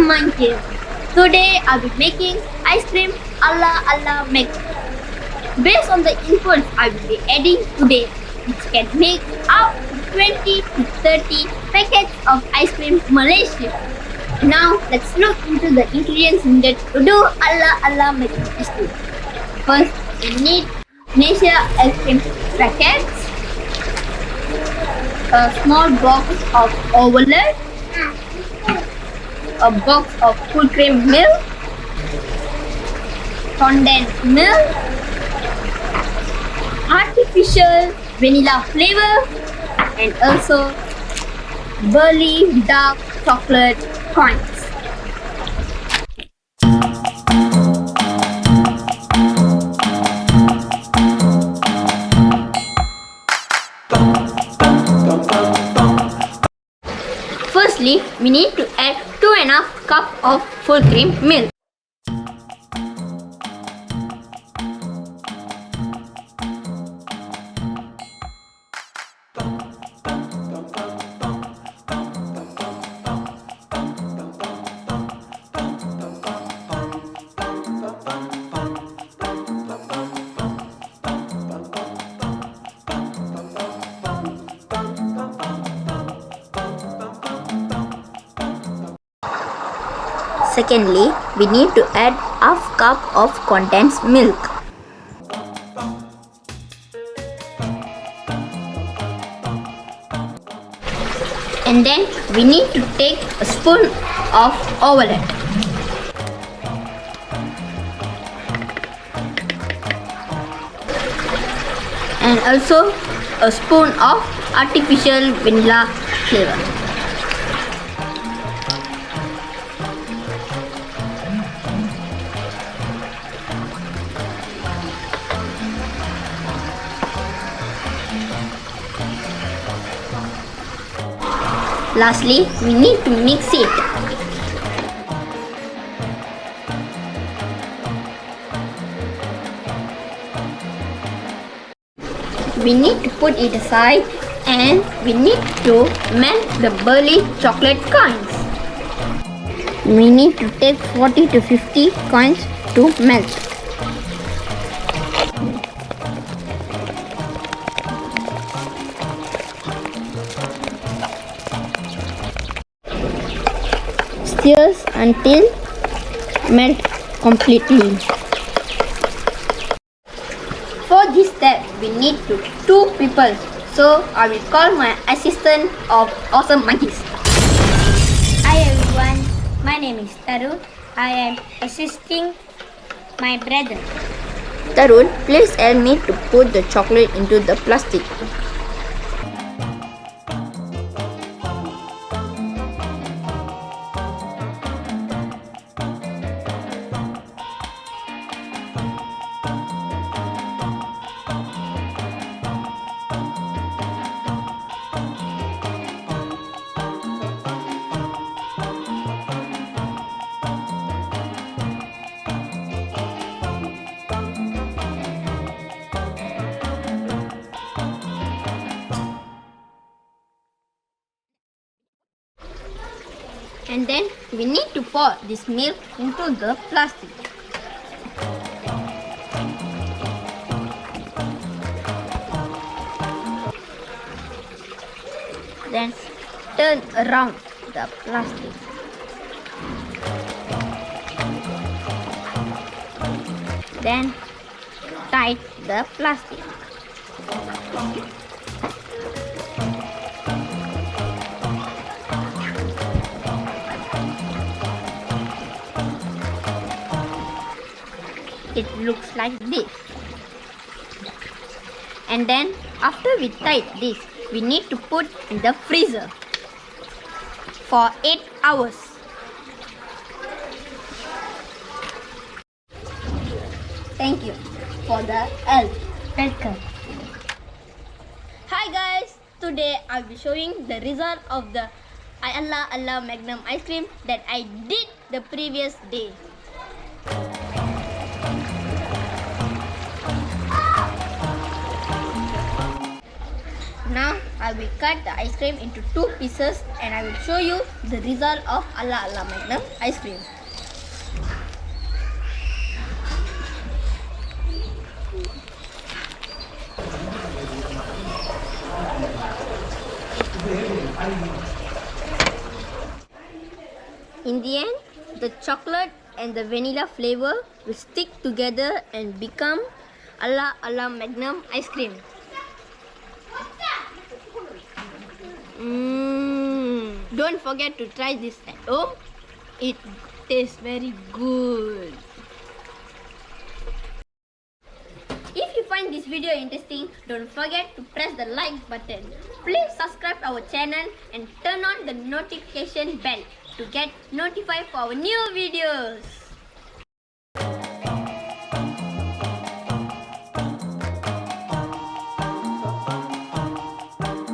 awesome monkeys. Today I'll be making ice cream Allah Magnum. Based on the inputs I will be adding today, which can make up to 20 to 30 packets of ice cream Malaysia. Now let's look into the ingredients needed to do Allah Magnum ice cream. First, we need Malaysia ice cream packets, a small box of overload, a box of full cream milk, condensed milk, artificial vanilla flavor, and also burly dark chocolate coins. Firstly, we need to add 2.5 cups of full cream milk. Secondly, we need to add half cup of condensed milk. And then we need to take a spoon of overload. And also a spoon of artificial vanilla flavor. Lastly, we need to mix it. We need to put it aside and we need to melt the burly chocolate coins. We need to take 40 to 50 coins to melt. Stir until melt completely. For this step, we need 2 people. So I will call my assistant of awesome monkeys. Hi everyone, my name is Tarun. I am assisting my brother. Tarun, please help me to put the chocolate into the plastic. And then we need to pour this milk into the plastic. Then turn around the plastic. Then tie the plastic. It looks like this. And then after we tie this, we need to put in the freezer for 8 hours. Thank you for the help. Welcome. Hi guys, today I'll be showing the result of the Allah Magnum ice cream that I did the previous day. Now I will cut the ice cream into 2 pieces and I will show you the result of Allah Allah Magnum ice cream. In the end, the chocolate and the vanilla flavor will stick together and become Allah Allah Magnum ice cream. Don't forget to try this at home. It tastes very good. If you find this video interesting, don't forget to press the like button. Please subscribe our channel and turn on the notification bell to get notified for our new videos.